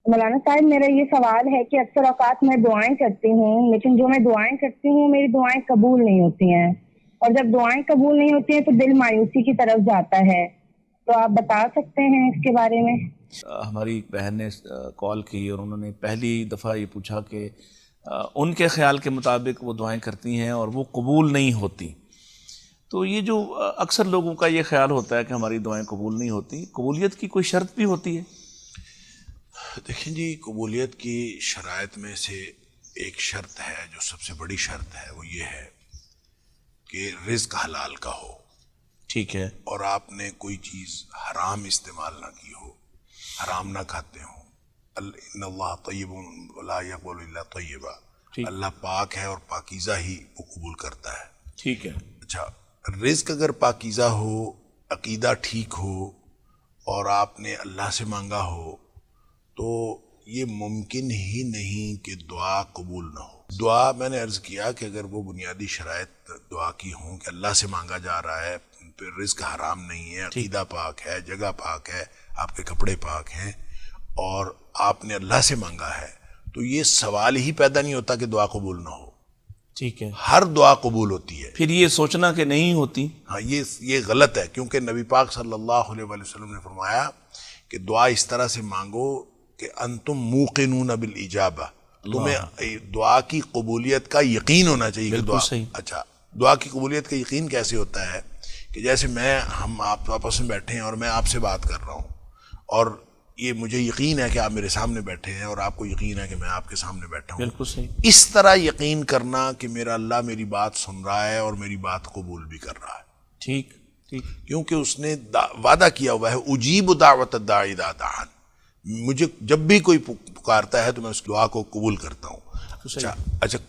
مولانا صاحب میرا یہ سوال ہے کہ اکثر اوقات میں دعائیں کرتی ہوں، لیکن جو میں دعائیں کرتی ہوں میری دعائیں قبول نہیں ہوتی ہیں، اور جب دعائیں قبول نہیں ہوتی ہیں تو دل مایوسی کی طرف جاتا ہے، تو آپ بتا سکتے ہیں اس کے بارے میں؟ ہماری ایک بہن نے کال کی اور انہوں نے پہلی دفعہ یہ پوچھا کہ ان کے خیال کے مطابق وہ دعائیں کرتی ہیں اور وہ قبول نہیں ہوتی. تو یہ جو اکثر لوگوں کا یہ خیال ہوتا ہے کہ ہماری دعائیں قبول نہیں ہوتی، قبولیت کی کوئی شرط بھی ہوتی ہے؟ دیکھیں جی، قبولیت کی شرائط میں سے ایک شرط ہے جو سب سے بڑی شرط ہے، وہ یہ ہے کہ رزق حلال کا ہو، ٹھیک ہے، اور آپ نے کوئی چیز حرام استعمال نہ کی ہو، حرام نہ کھاتے ہوں. ان اللہ طیب ولا یقبل الا طیبا، اللہ پاک ہے اور پاکیزہ ہی وہ قبول کرتا ہے. ٹھیک ہے. اچھا، رزق اگر پاکیزہ ہو، عقیدہ ٹھیک ہو، اور آپ نے اللہ سے مانگا ہو، تو یہ ممکن ہی نہیں کہ دعا قبول نہ ہو. دعا میں نے عرض کیا کہ اگر وہ بنیادی شرائط دعا کی ہوں کہ اللہ سے مانگا جا رہا ہے، پھر رزق حرام نہیں ہے، عقیدہ پاک ہے، جگہ پاک ہے، آپ کے کپڑے پاک ہیں، اور آپ نے اللہ سے مانگا ہے، تو یہ سوال ہی پیدا نہیں ہوتا کہ دعا قبول نہ ہو. ٹھیک ہے. ہر دعا قبول ہوتی ہے. پھر یہ سوچنا کہ نہیں ہوتی، ہاں، یہ غلط ہے، کیونکہ نبی پاک صلی اللہ علیہ وآلہ وسلم نے فرمایا کہ دعا اس طرح سے مانگو کہ انتم موقنون بالاجابہ، تمہیں دعا کی قبولیت کا یقین ہونا چاہیے. کہ دعا صحیح. اچھا، دعا کی قبولیت کا یقین کیسے ہوتا ہے؟ کہ جیسے ہم آپ آپس میں بیٹھے ہیں اور میں آپ سے بات کر رہا ہوں، اور یہ مجھے یقین ہے کہ آپ میرے سامنے بیٹھے ہیں، اور آپ کو یقین ہے کہ میں آپ کے سامنے بیٹھا ہوں. بالکل صحیح. اس طرح یقین کرنا کہ میرا اللہ میری بات سن رہا ہے اور میری بات قبول بھی کر رہا ہے. ٹھیک ٹھیک. کیونکہ اس نے وعدہ کیا ہوا ہے، اجیب دعوت الداعی اذا دعان، مجھے جب بھی کوئی پکارتا ہے تو میں اس دعا کو قبول کرتا ہوں. اچھا،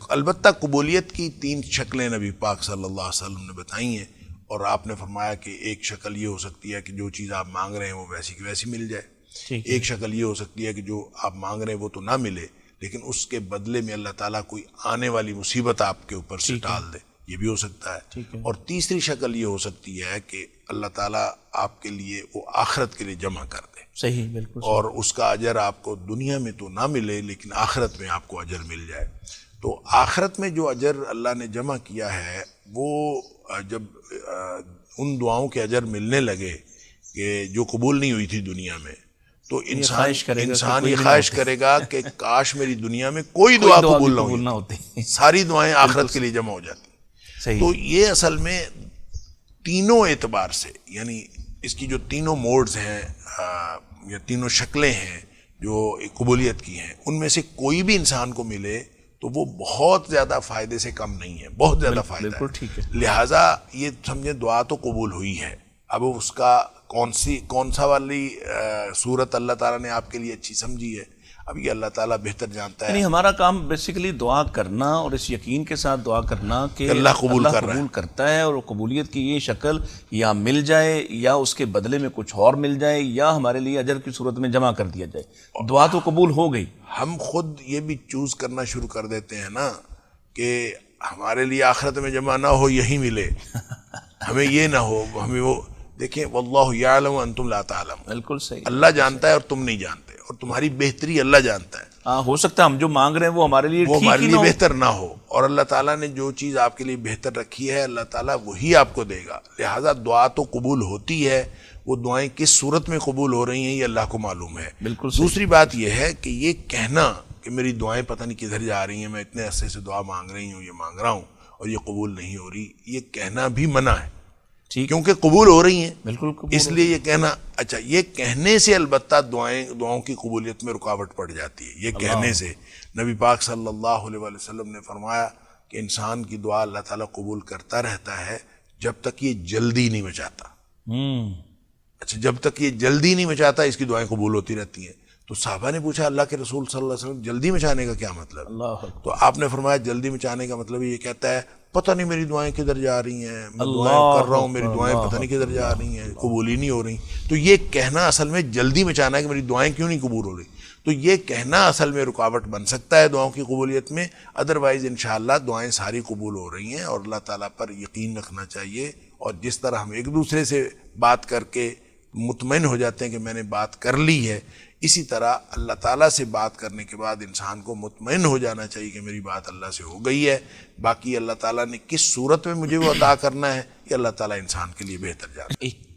البتہ قبولیت کی 3 شکلیں نبی پاک صلی اللہ علیہ وسلم نے بتائی ہیں، اور آپ نے فرمایا کہ ایک شکل یہ ہو سکتی ہے کہ جو چیز آپ مانگ رہے ہیں وہ ویسی کی ویسی مل جائے. ایک شکل یہ ہو سکتی ہے کہ جو آپ مانگ رہے ہیں وہ تو نہ ملے، لیکن اس کے بدلے میں اللہ تعالیٰ کوئی آنے والی مصیبت آپ کے اوپر سے ٹال دے، یہ بھی ہو سکتا ہے. اور تیسری شکل یہ ہو سکتی ہے کہ اللہ تعالیٰ آپ کے لیے وہ آخرت کے لیے جمع کر دے. صحیح، بالکل. اور اس کا اجر آپ کو دنیا میں تو نہ ملے، لیکن آخرت میں آپ کو اجر مل جائے. تو آخرت میں جو اجر اللہ نے جمع کیا ہے، وہ جب ان دعاؤں کے اجر ملنے لگے کہ جو قبول نہیں ہوئی تھی دنیا میں، تو انسان یہ خواہش کرے گا کہ کاش میری دنیا میں کوئی دعا قبول نہ ہوتی، ساری دعائیں آخرت کے لیے جمع ہو جاتی. تو یہ اصل میں تینوں اعتبار سے، یعنی اس کی جو تینوں موڈز ہیں یا تینوں شکلیں ہیں جو قبولیت کی ہیں، ان میں سے کوئی بھی انسان کو ملے تو وہ بہت زیادہ فائدے سے کم نہیں ہے، بہت زیادہ فائدہ ہے. لہٰذا یہ سمجھیں دعا تو قبول ہوئی ہے. اب اس کا کون سا والی صورت اللہ تعالیٰ نے آپ کے لیے اچھی سمجھی ہے، اب یہ اللہ تعالیٰ بہتر جانتا ہے. یعنی ہمارا کام بیسیکلی دعا کرنا، اور اس یقین کے ساتھ دعا کرنا کہ اللہ قبول کرتا ہے، اور قبولیت کی یہ شکل یا مل جائے یا اس کے بدلے میں کچھ اور مل جائے یا ہمارے لیے اجر کی صورت میں جمع کر دیا جائے. دعا تو قبول ہو گئی. ہم خود یہ بھی چوز کرنا شروع کر دیتے ہیں نا کہ ہمارے لیے آخرت میں جمع نہ ہو یہی ملے، ہمیں یہ نہ ہو، ہمیں وہ. دیکھیں، واللہ یعلم وانتم لا تعلمون، بالکل صحیح. اللہ جانتا ہے اور تم نہیں جانتے، اور تمہاری بہتری اللہ جانتا ہے. ہو سکتا ہے ہم جو مانگ رہے ہیں وہ ہمارے لیے بہتر نہ ہو، اور اللہ تعالیٰ نے جو چیز آپ کے لیے بہتر رکھی ہے اللہ تعالیٰ وہی آپ کو دے گا. لہٰذا دعا تو قبول ہوتی ہے، وہ دعائیں کس صورت میں قبول ہو رہی ہیں یہ اللہ کو معلوم ہے. بالکل. دوسری بات یہ ہے کہ یہ کہنا کہ میری دعائیں پتہ نہیں کدھر جا رہی ہیں، میں اتنے عرصے سے دعا مانگ رہی ہوں، یہ مانگ رہا ہوں اور یہ قبول نہیں ہو رہی، یہ کہنا بھی منع ہے، کیونکہ قبول ہو رہی ہیں. بالکل. اس لیے یہ کہنا، اچھا یہ کہنے سے البتہ دعاؤں کی قبولیت میں رکاوٹ پڑ جاتی ہے. یہ کہنے سے نبی پاک صلی اللہ علیہ وآلہ وسلم نے فرمایا کہ انسان کی دعا اللہ تعالیٰ قبول کرتا رہتا ہے جب تک یہ جلدی نہیں مچاتا. اچھا، جب تک یہ جلدی نہیں مچاتا اس کی دعائیں قبول ہوتی رہتی ہیں. تو صحابہ نے پوچھا اللہ کے رسول صلی اللہ علیہ وسلم جلدی مچانے کا کیا مطلب؟ تو آپ نے فرمایا جلدی مچانے کا مطلب یہ کہتا ہے پتہ نہیں میری دعائیں کدھر جا رہی ہیں، میں دعائیں کر رہا ہوں میری دعائیں پتہ نہیں کدھر جا رہی ہیں، قبول ہی نہیں ہو رہی. تو یہ کہنا اصل میں جلدی مچانا ہے کہ میری دعائیں کیوں نہیں قبول ہو رہی. تو یہ کہنا اصل میں رکاوٹ بن سکتا ہے دعاؤں کی قبولیت میں. ادروائز انشاءاللہ دعائیں ساری قبول ہو رہی ہیں، اور اللہ تعالیٰ پر یقین رکھنا چاہیے. اور جس طرح ہم ایک دوسرے سے بات کر کے مطمئن ہو جاتے ہیں کہ میں نے بات کر لی ہے، اسی طرح اللہ تعالیٰ سے بات کرنے کے بعد انسان کو مطمئن ہو جانا چاہیے کہ میری بات اللہ سے ہو گئی ہے. باقی اللہ تعالیٰ نے کس صورت میں مجھے وہ عطا کرنا ہے یہ اللہ تعالیٰ انسان کے لیے بہتر جانتا ہے.